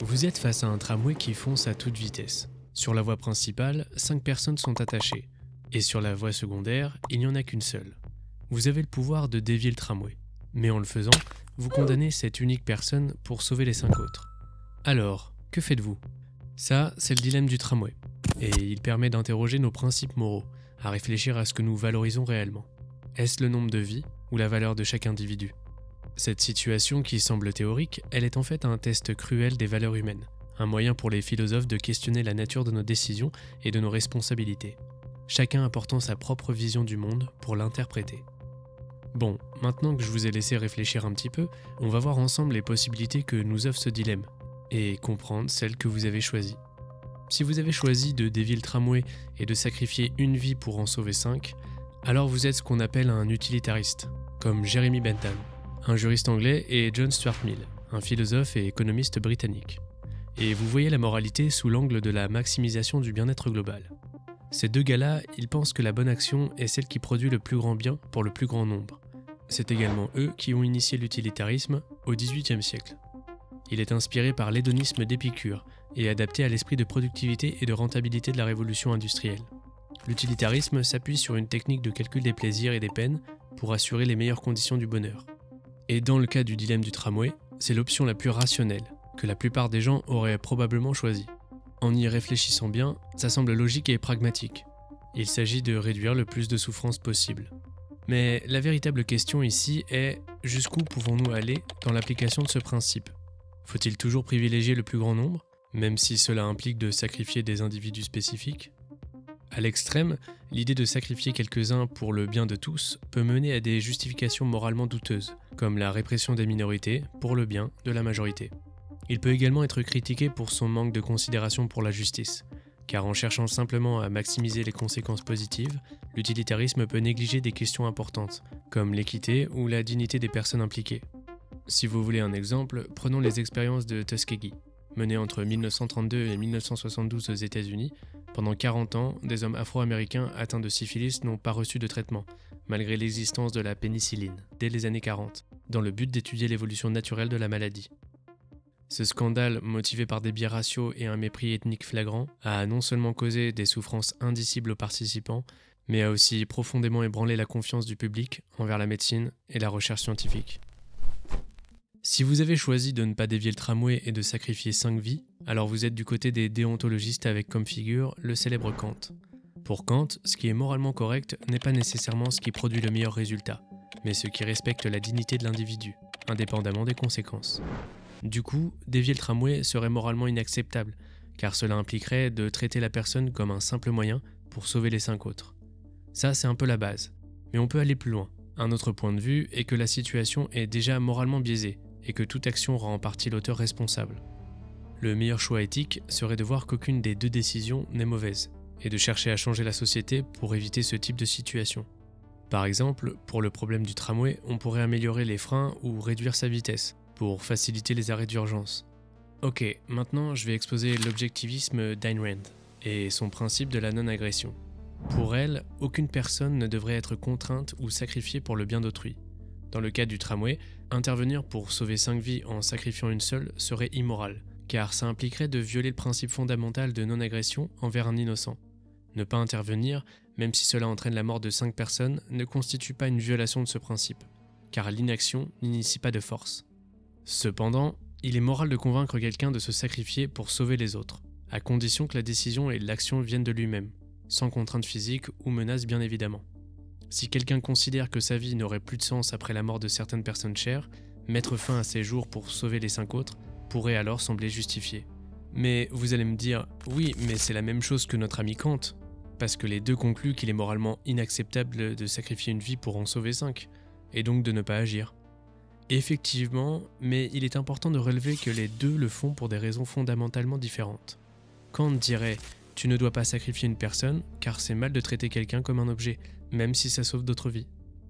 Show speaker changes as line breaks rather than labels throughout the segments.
Vous êtes face à un tramway qui fonce à toute vitesse. Sur la voie principale, 5 personnes sont attachées. Et sur la voie secondaire, il n'y en a qu'une seule. Vous avez le pouvoir de dévier le tramway. Mais en le faisant, vous condamnez cette unique personne pour sauver les 5 autres. Alors, que faites-vous? Ça, c'est le dilemme du tramway. Et il permet d'interroger nos principes moraux, à réfléchir à ce que nous valorisons réellement. Est-ce le nombre de vies ou la valeur de chaque individu? Cette situation qui semble théorique, elle est en fait un test cruel des valeurs humaines, un moyen pour les philosophes de questionner la nature de nos décisions et de nos responsabilités, chacun apportant sa propre vision du monde pour l'interpréter. Bon, maintenant que je vous ai laissé réfléchir un petit peu, on va voir ensemble les possibilités que nous offre ce dilemme, et comprendre celle que vous avez choisie. Si vous avez choisi de dévier le tramway et de sacrifier une vie pour en sauver 5, alors vous êtes ce qu'on appelle un utilitariste, comme Jeremy Bentham, un juriste anglais, et John Stuart Mill, un philosophe et économiste britannique. Et vous voyez la moralité sous l'angle de la maximisation du bien-être global. Ces deux gars-là, ils pensent que la bonne action est celle qui produit le plus grand bien pour le plus grand nombre. C'est également eux qui ont initié l'utilitarisme au XVIIIe siècle. Il est inspiré par l'hédonisme d'Épicure et adapté à l'esprit de productivité et de rentabilité de la révolution industrielle. L'utilitarisme s'appuie sur une technique de calcul des plaisirs et des peines pour assurer les meilleures conditions du bonheur. Et dans le cas du dilemme du tramway, c'est l'option la plus rationnelle, que la plupart des gens auraient probablement choisie. En y réfléchissant bien, ça semble logique et pragmatique. Il s'agit de réduire le plus de souffrance possible. Mais la véritable question ici est jusqu'où pouvons-nous aller dans l'application de ce principe? Faut-il toujours privilégier le plus grand nombre, même si cela implique de sacrifier des individus spécifiques? À l'extrême, l'idée de sacrifier quelques-uns pour le bien de tous peut mener à des justifications moralement douteuses, comme la répression des minorités pour le bien de la majorité. Il peut également être critiqué pour son manque de considération pour la justice, car en cherchant simplement à maximiser les conséquences positives, l'utilitarisme peut négliger des questions importantes, comme l'équité ou la dignité des personnes impliquées. Si vous voulez un exemple, prenons les expériences de Tuskegee. Menées entre 1932 et 1972 aux États-Unis, pendant 40 ans, des hommes afro-américains atteints de syphilis n'ont pas reçu de traitement, malgré l'existence de la pénicilline, dès les années 40, dans le but d'étudier l'évolution naturelle de la maladie. Ce scandale, motivé par des biais raciaux et un mépris ethnique flagrant, a non seulement causé des souffrances indicibles aux participants, mais a aussi profondément ébranlé la confiance du public envers la médecine et la recherche scientifique. Si vous avez choisi de ne pas dévier le tramway et de sacrifier 5 vies, alors vous êtes du côté des déontologistes avec comme figure le célèbre Kant. Pour Kant, ce qui est moralement correct n'est pas nécessairement ce qui produit le meilleur résultat, mais ce qui respecte la dignité de l'individu, indépendamment des conséquences. Du coup, dévier le tramway serait moralement inacceptable, car cela impliquerait de traiter la personne comme un simple moyen pour sauver les 5 autres. Ça, c'est un peu la base. Mais on peut aller plus loin. Un autre point de vue est que la situation est déjà moralement biaisée, et que toute action rend en partie l'auteur responsable. Le meilleur choix éthique serait de voir qu'aucune des deux décisions n'est mauvaise, et de chercher à changer la société pour éviter ce type de situation. Par exemple, pour le problème du tramway, on pourrait améliorer les freins ou réduire sa vitesse, pour faciliter les arrêts d'urgence. Ok, maintenant je vais exposer l'objectivisme d'Ayn Rand, et son principe de la non-agression. Pour elle, aucune personne ne devrait être contrainte ou sacrifiée pour le bien d'autrui. Dans le cas du tramway, intervenir pour sauver 5 vies en sacrifiant une seule serait immoral, car ça impliquerait de violer le principe fondamental de non-agression envers un innocent. Ne pas intervenir, même si cela entraîne la mort de 5 personnes, ne constitue pas une violation de ce principe, car l'inaction n'initie pas de force. Cependant, il est moral de convaincre quelqu'un de se sacrifier pour sauver les autres, à condition que la décision et l'action viennent de lui-même, sans contrainte physique ou menace bien évidemment. Si quelqu'un considère que sa vie n'aurait plus de sens après la mort de certaines personnes chères, mettre fin à ses jours pour sauver les 5 autres pourrait alors sembler justifié. Mais vous allez me dire, oui, mais c'est la même chose que notre ami Kant, parce que les deux concluent qu'il est moralement inacceptable de sacrifier une vie pour en sauver 5, et donc de ne pas agir. Effectivement, mais il est important de relever que les deux le font pour des raisons fondamentalement différentes. Kant dirait « Tu ne dois pas sacrifier une personne, car c'est mal de traiter quelqu'un comme un objet, même si ça sauve d'autres vies. »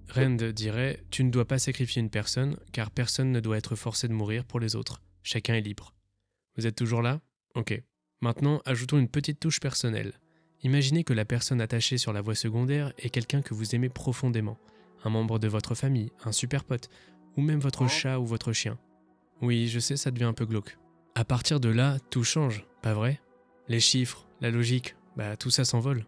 Rand dirait « Tu ne dois pas sacrifier une personne, car personne ne doit être forcé de mourir pour les autres. Chacun est libre. » Vous êtes toujours là? Ok. Maintenant, ajoutons une petite touche personnelle. Imaginez que la personne attachée sur la voie secondaire est quelqu'un que vous aimez profondément, un membre de votre famille, un super pote, ou même votre chat ou votre chien. Oui, je sais, ça devient un peu glauque. À partir de là, tout change, pas vrai? Les chiffres, la logique, tout ça s'envole.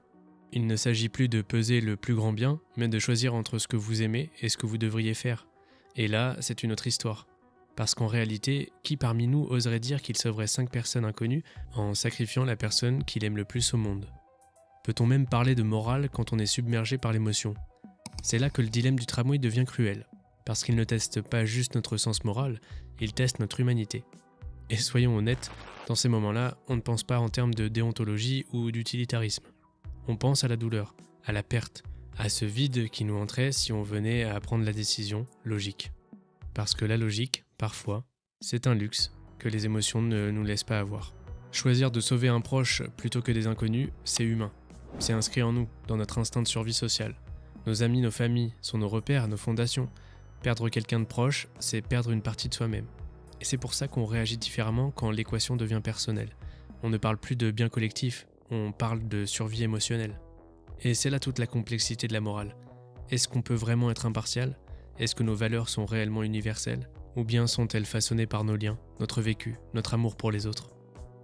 Il ne s'agit plus de peser le plus grand bien, mais de choisir entre ce que vous aimez et ce que vous devriez faire. Et là, c'est une autre histoire. Parce qu'en réalité, qui parmi nous oserait dire qu'il sauverait 5 personnes inconnues en sacrifiant la personne qu'il aime le plus au monde? Peut-on même parler de morale quand on est submergé par l'émotion? C'est là que le dilemme du tramway devient cruel, parce qu'il ne teste pas juste notre sens moral, il teste notre humanité. Et soyons honnêtes, dans ces moments-là, on ne pense pas en termes de déontologie ou d'utilitarisme. On pense à la douleur, à la perte, à ce vide qui nous entrait si on venait à prendre la décision logique. Parce que la logique, parfois, c'est un luxe que les émotions ne nous laissent pas avoir. Choisir de sauver un proche plutôt que des inconnus, c'est humain. C'est inscrit en nous, dans notre instinct de survie sociale. Nos amis, nos familles sont nos repères, nos fondations. Perdre quelqu'un de proche, c'est perdre une partie de soi-même. Et c'est pour ça qu'on réagit différemment quand l'équation devient personnelle. On ne parle plus de bien collectif, on parle de survie émotionnelle. Et c'est là toute la complexité de la morale. Est-ce qu'on peut vraiment être impartial? Est-ce que nos valeurs sont réellement universelles? Ou bien sont-elles façonnées par nos liens, notre vécu, notre amour pour les autres?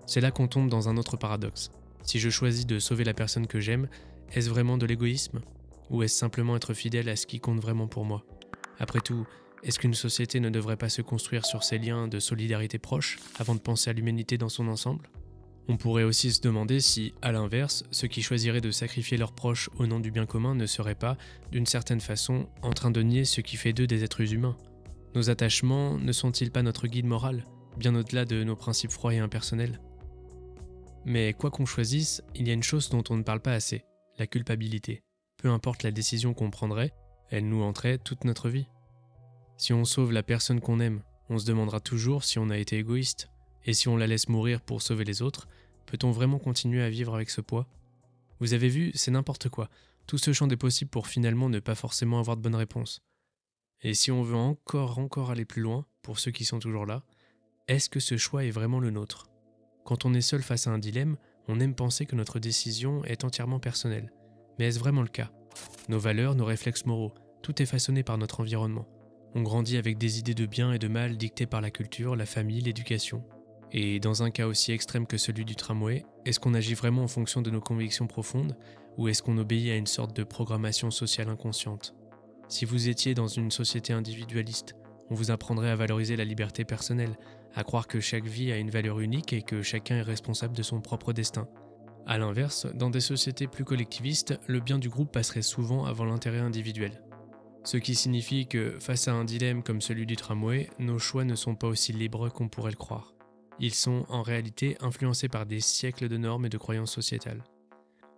C'est là qu'on tombe dans un autre paradoxe. Si je choisis de sauver la personne que j'aime, est-ce vraiment de l'égoïsme? Ou est-ce simplement être fidèle à ce qui compte vraiment pour moi? Après tout, est-ce qu'une société ne devrait pas se construire sur ces liens de solidarité proches avant de penser à l'humanité dans son ensemble? On pourrait aussi se demander si, à l'inverse, ceux qui choisiraient de sacrifier leurs proches au nom du bien commun ne seraient pas, d'une certaine façon, en train de nier ce qui fait d'eux des êtres humains. Nos attachements ne sont-ils pas notre guide moral, bien au-delà de nos principes froids et impersonnels? Mais quoi qu'on choisisse, il y a une chose dont on ne parle pas assez, la culpabilité. Peu importe la décision qu'on prendrait, elle nous hanterait toute notre vie. Si on sauve la personne qu'on aime, on se demandera toujours si on a été égoïste. Et si on la laisse mourir pour sauver les autres, peut-on vraiment continuer à vivre avec ce poids? Vous avez vu, c'est n'importe quoi. Tout ce champ des possibles pour finalement ne pas forcément avoir de bonne réponse. Et si on veut encore aller plus loin, pour ceux qui sont toujours là, est-ce que ce choix est vraiment le nôtre? Quand on est seul face à un dilemme, on aime penser que notre décision est entièrement personnelle. Mais est-ce vraiment le cas? Nos valeurs, nos réflexes moraux, tout est façonné par notre environnement. On grandit avec des idées de bien et de mal dictées par la culture, la famille, l'éducation. Et dans un cas aussi extrême que celui du tramway, est-ce qu'on agit vraiment en fonction de nos convictions profondes ou est-ce qu'on obéit à une sorte de programmation sociale inconsciente? Si vous étiez dans une société individualiste, on vous apprendrait à valoriser la liberté personnelle, à croire que chaque vie a une valeur unique et que chacun est responsable de son propre destin. A l'inverse, dans des sociétés plus collectivistes, le bien du groupe passerait souvent avant l'intérêt individuel. Ce qui signifie que, face à un dilemme comme celui du tramway, nos choix ne sont pas aussi libres qu'on pourrait le croire. Ils sont en réalité influencés par des siècles de normes et de croyances sociétales.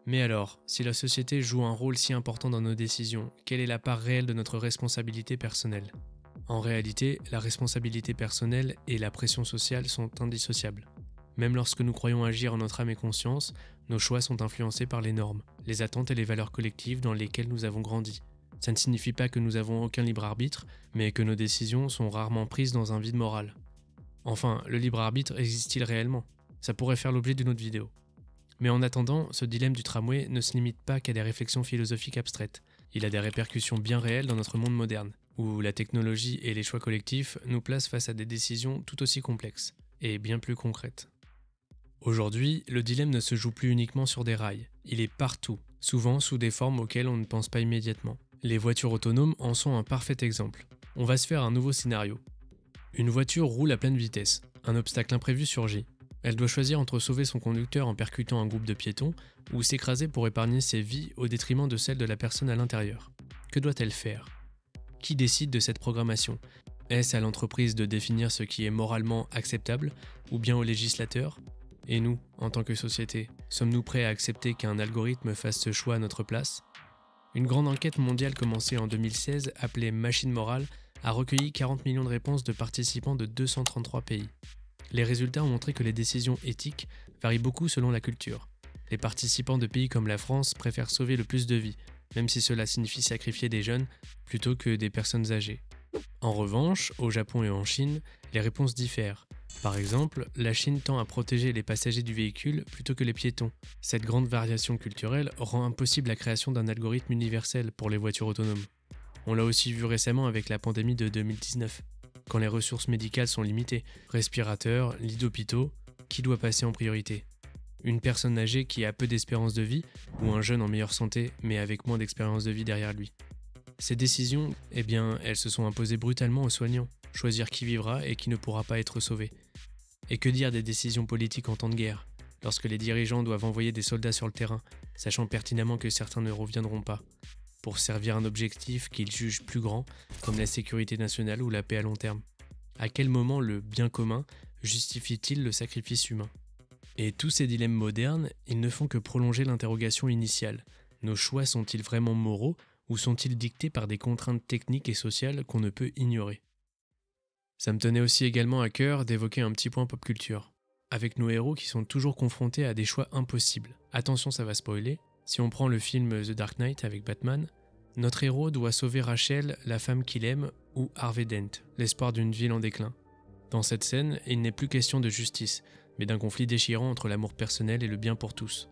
Mais alors, si la société joue un rôle si important dans nos décisions, quelle est la part réelle de notre responsabilité personnelle? En réalité, la responsabilité personnelle et la pression sociale sont indissociables. Même lorsque nous croyons agir en notre âme et conscience, nos choix sont influencés par les normes, les attentes et les valeurs collectives dans lesquelles nous avons grandi. Ça ne signifie pas que nous avons aucun libre arbitre, mais que nos décisions sont rarement prises dans un vide moral. Enfin, le libre arbitre existe-t-il réellement? Ça pourrait faire l'objet d'une autre vidéo. Mais en attendant, ce dilemme du tramway ne se limite pas qu'à des réflexions philosophiques abstraites. Il a des répercussions bien réelles dans notre monde moderne, où la technologie et les choix collectifs nous placent face à des décisions tout aussi complexes, et bien plus concrètes. Aujourd'hui, le dilemme ne se joue plus uniquement sur des rails, il est partout, souvent sous des formes auxquelles on ne pense pas immédiatement. Les voitures autonomes en sont un parfait exemple. On va se faire un nouveau scénario. Une voiture roule à pleine vitesse. Un obstacle imprévu surgit. Elle doit choisir entre sauver son conducteur en percutant un groupe de piétons ou s'écraser pour épargner ses vies au détriment de celle de la personne à l'intérieur. Que doit-elle faire? Qui décide de cette programmation? Est-ce à l'entreprise de définir ce qui est moralement acceptable ou bien au législateur? Et nous, en tant que société, sommes-nous prêts à accepter qu'un algorithme fasse ce choix à notre place? Une grande enquête mondiale commencée en 2016, appelée Machine Morale, a recueilli 40 millions de réponses de participants de 233 pays. Les résultats ont montré que les décisions éthiques varient beaucoup selon la culture. Les participants de pays comme la France préfèrent sauver le plus de vies, même si cela signifie sacrifier des jeunes plutôt que des personnes âgées. En revanche, au Japon et en Chine, les réponses diffèrent. Par exemple, la Chine tend à protéger les passagers du véhicule plutôt que les piétons. Cette grande variation culturelle rend impossible la création d'un algorithme universel pour les voitures autonomes. On l'a aussi vu récemment avec la pandémie de 2019. quand les ressources médicales sont limitées. Respirateurs, lits d'hôpitaux, qui doit passer en priorité? Une personne âgée qui a peu d'espérance de vie ou un jeune en meilleure santé mais avec moins d'expérience de vie derrière lui? Ces décisions, elles se sont imposées brutalement aux soignants. Choisir qui vivra et qui ne pourra pas être sauvé. Et que dire des décisions politiques en temps de guerre, lorsque les dirigeants doivent envoyer des soldats sur le terrain, sachant pertinemment que certains ne reviendront pas, pour servir un objectif qu'ils jugent plus grand, comme la sécurité nationale ou la paix à long terme? À quel moment le bien commun justifie-t-il le sacrifice humain? Et tous ces dilemmes modernes, ils ne font que prolonger l'interrogation initiale. Nos choix sont-ils vraiment moraux ou sont-ils dictés par des contraintes techniques et sociales qu'on ne peut ignorer? Ça me tenait aussi également à cœur d'évoquer un petit point pop culture, avec nos héros qui sont toujours confrontés à des choix impossibles. Attention, ça va spoiler. Si on prend le film The Dark Knight avec Batman, notre héros doit sauver Rachel, la femme qu'il aime, ou Harvey Dent, l'espoir d'une ville en déclin. Dans cette scène, il n'est plus question de justice, mais d'un conflit déchirant entre l'amour personnel et le bien pour tous.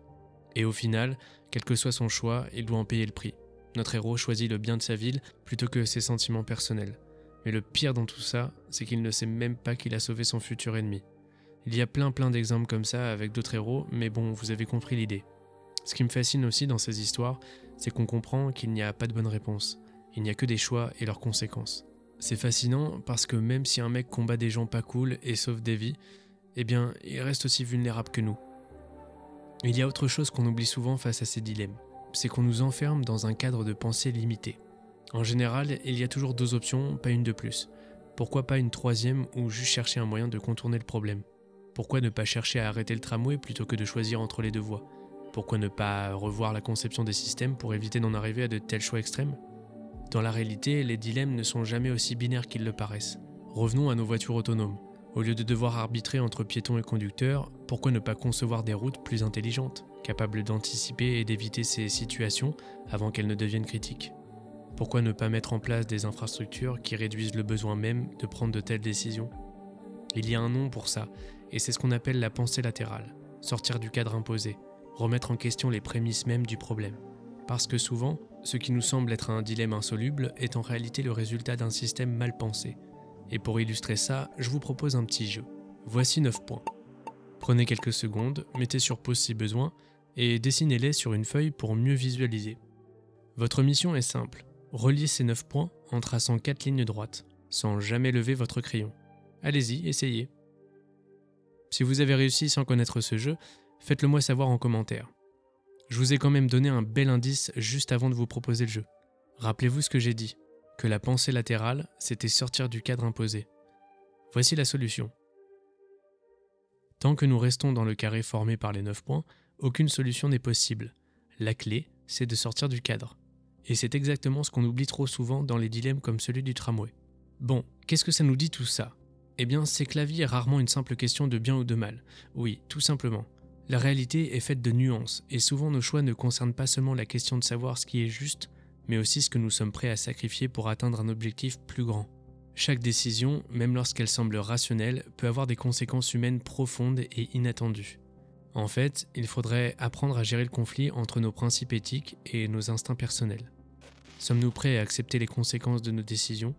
Et au final, quel que soit son choix, il doit en payer le prix. Notre héros choisit le bien de sa ville plutôt que ses sentiments personnels. Mais le pire dans tout ça, c'est qu'il ne sait même pas qu'il a sauvé son futur ennemi. Il y a plein d'exemples comme ça avec d'autres héros, mais bon, vous avez compris l'idée. Ce qui me fascine aussi dans ces histoires, c'est qu'on comprend qu'il n'y a pas de bonne réponse. Il n'y a que des choix et leurs conséquences. C'est fascinant parce que même si un mec combat des gens pas cool et sauve des vies, il reste aussi vulnérable que nous. Il y a autre chose qu'on oublie souvent face à ces dilemmes, c'est qu'on nous enferme dans un cadre de pensée limité. En général, il y a toujours 2 options, pas une de plus. Pourquoi pas une 3e ou juste chercher un moyen de contourner le problème? Pourquoi ne pas chercher à arrêter le tramway plutôt que de choisir entre les 2 voies? Pourquoi ne pas revoir la conception des systèmes pour éviter d'en arriver à de tels choix extrêmes? Dans la réalité, les dilemmes ne sont jamais aussi binaires qu'ils le paraissent. Revenons à nos voitures autonomes. Au lieu de devoir arbitrer entre piétons et conducteurs, pourquoi ne pas concevoir des routes plus intelligentes, capables d'anticiper et d'éviter ces situations avant qu'elles ne deviennent critiques? Pourquoi ne pas mettre en place des infrastructures qui réduisent le besoin même de prendre de telles décisions? Il y a un nom pour ça, et c'est ce qu'on appelle la pensée latérale, sortir du cadre imposé, remettre en question les prémices mêmes du problème. Parce que souvent, ce qui nous semble être un dilemme insoluble est en réalité le résultat d'un système mal pensé. Et pour illustrer ça, je vous propose un petit jeu. Voici 9 points. Prenez quelques secondes, mettez sur pause si besoin, et dessinez-les sur une feuille pour mieux visualiser. Votre mission est simple. Reliez ces 9 points en traçant 4 lignes droites, sans jamais lever votre crayon. Allez-y, essayez. Si vous avez réussi sans connaître ce jeu, faites-le moi savoir en commentaire. Je vous ai quand même donné un bel indice juste avant de vous proposer le jeu. Rappelez-vous ce que j'ai dit, que la pensée latérale, c'était sortir du cadre imposé. Voici la solution. Tant que nous restons dans le carré formé par les 9 points, aucune solution n'est possible. La clé, c'est de sortir du cadre. Et c'est exactement ce qu'on oublie trop souvent dans les dilemmes comme celui du tramway. Bon, qu'est-ce que ça nous dit tout ça? C'est que la vie est rarement une simple question de bien ou de mal. Oui, tout simplement. La réalité est faite de nuances, et souvent nos choix ne concernent pas seulement la question de savoir ce qui est juste, mais aussi ce que nous sommes prêts à sacrifier pour atteindre un objectif plus grand. Chaque décision, même lorsqu'elle semble rationnelle, peut avoir des conséquences humaines profondes et inattendues. En fait, il faudrait apprendre à gérer le conflit entre nos principes éthiques et nos instincts personnels. Sommes-nous prêts à accepter les conséquences de nos décisions?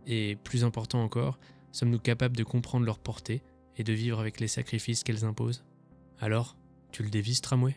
Et plus important encore, sommes-nous capables de comprendre leur portée et de vivre avec les sacrifices qu'elles imposent? Alors, tu le dévises, tramway ?